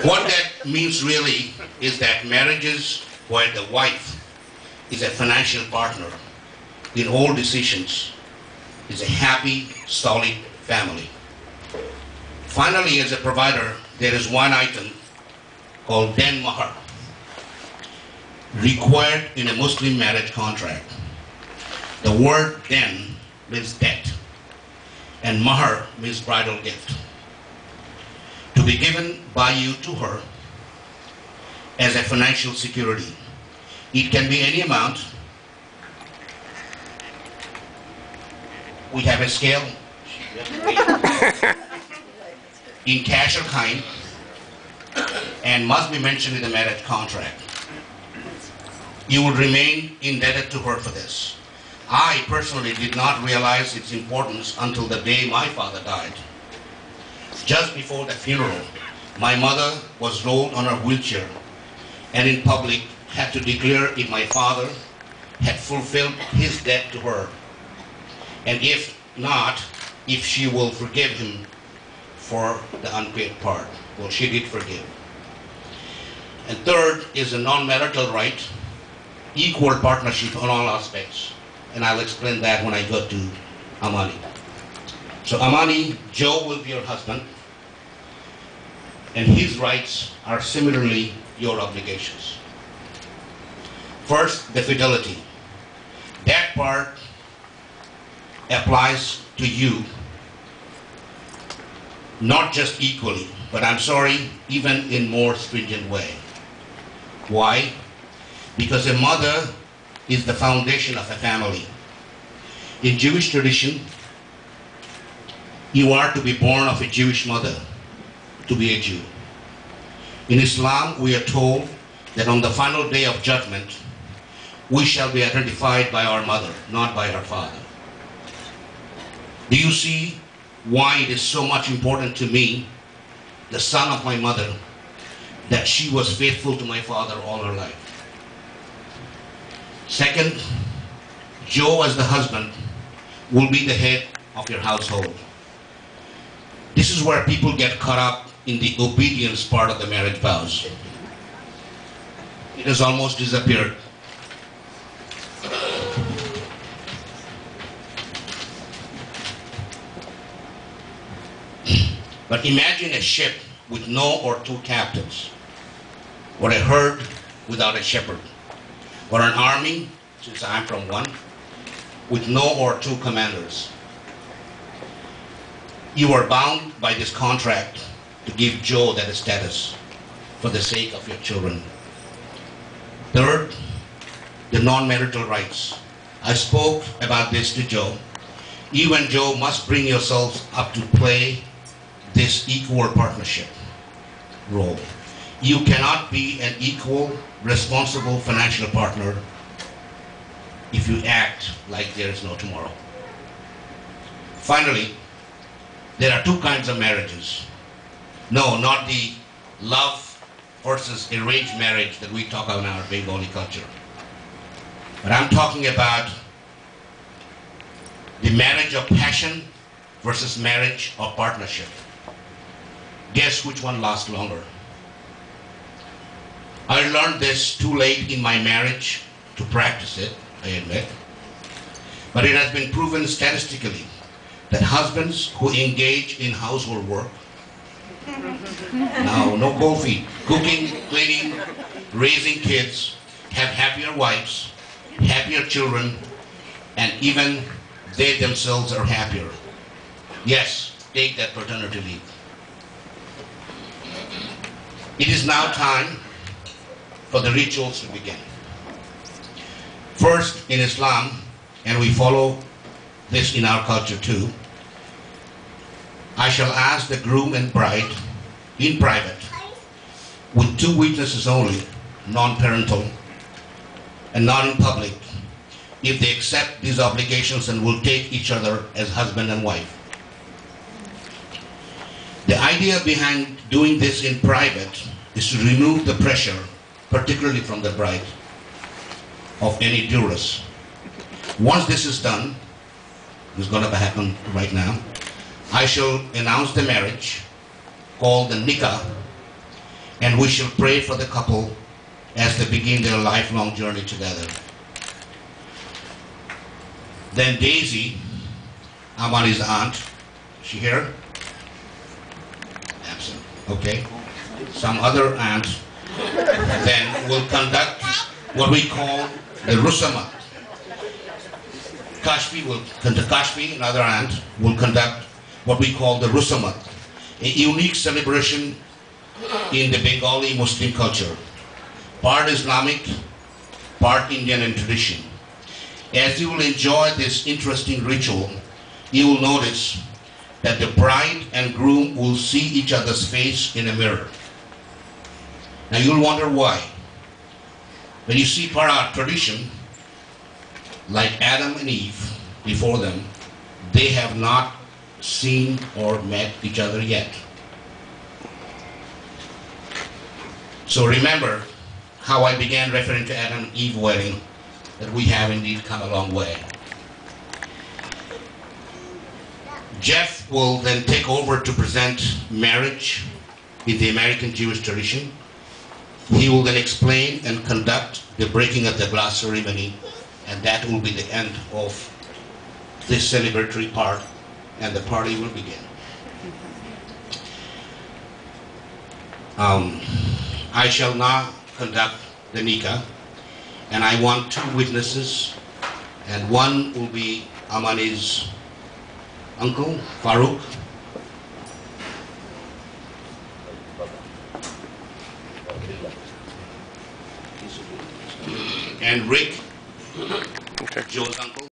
What that means really is that marriages where the wife is a financial partner in all decisions is a happy, solid family. Finally, as a provider, there is one item called den mahar, required in a Muslim marriage contract. The word den means debt, and mahar means bridal gift, to be given by you to her as a financial security. It can be any amount. We have a scale in cash or kind, and must be mentioned in the marriage contract. You will remain indebted to her for this. I personally did not realize its importance until the day my father died. Just before the funeral, my mother was rolled on her wheelchair and in public had to declare if my father had fulfilled his debt to her, and if not, if she will forgive him for the unpaid part. Well, she did forgive. And third is a non-marital right, equal partnership on all aspects. And I'll explain that when I go to Amani. So Amani, Joe will be your husband, and his rights are similarly your obligations. First, the fidelity. That part applies to you, not just equally, but I'm sorry, even in more stringent way. Why? Because a mother is the foundation of a family. In Jewish tradition, you are to be born of a Jewish mother to be a Jew. In Islam, we are told that on the final day of judgment, we shall be identified by our mother, not by our father. Do you see why it is so much important to me, the son of my mother, that she was faithful to my father all her life? Second, Joe as the husband will be the head of your household. This is where people get caught up in the obedience part of the marriage vows. It has almost disappeared. But imagine a ship with no or two captains, or a herd without a shepherd, or an army, since I'm from one, with no or two commanders. You are bound by this contract to give Joe that status for the sake of your children. Third, the non-marital rights. I spoke about this to Joe. You and Joe must bring yourselves up to play this equal partnership role. You cannot be an equal, responsible financial partner if you act like there is no tomorrow. Finally, there are two kinds of marriages. No, not the love versus arranged marriage that we talk about in our Bengali culture. But I'm talking about the marriage of passion versus marriage of partnership. Guess which one lasts longer? I learned this too late in my marriage to practice it, I admit. But it has been proven statistically that husbands who engage in household work, now no cold feet, cooking, cleaning, raising kids, have happier wives, happier children, and even they themselves are happier. Yes, take that paternity leave. It is now time for the rituals to begin. First, in Islam, and we follow this in our culture too, I shall ask the groom and bride in private, with two witnesses only, non-parental, and not in public, if they accept these obligations and will take each other as husband and wife. The idea behind doing this in private is to remove the pressure, particularly from the bride, of any duress. Once this is done, it's going to happen right now, I shall announce the marriage, called the nikah, and we shall pray for the couple as they begin their lifelong journey together. Then Daisy, Amani's aunt, she here? Absent. Okay. Some other aunt then will conduct what we call the Rusamat. Kashfi, another aunt, will conduct what we call the Rusamat, a unique celebration in the Bengali Muslim culture, part Islamic, part Indian in tradition. As you will enjoy this interesting ritual, you will notice that the bride and groom will see each other's face in a mirror. Now you'll wonder why. When you see part of tradition, like Adam and Eve before them, they have not seen or met each other yet. So remember how I began referring to Adam and Eve wedding, that we have indeed come a long way. Jeff will then take over to present marriage in the American Jewish tradition. He will then explain and conduct the breaking of the glass ceremony, and that will be the end of this celebratory part, and the party will begin. I shall now conduct the nikah, and I want 2 witnesses, and one will be Amani's uncle, Farooq, and Rick, Okay. Joe's uncle.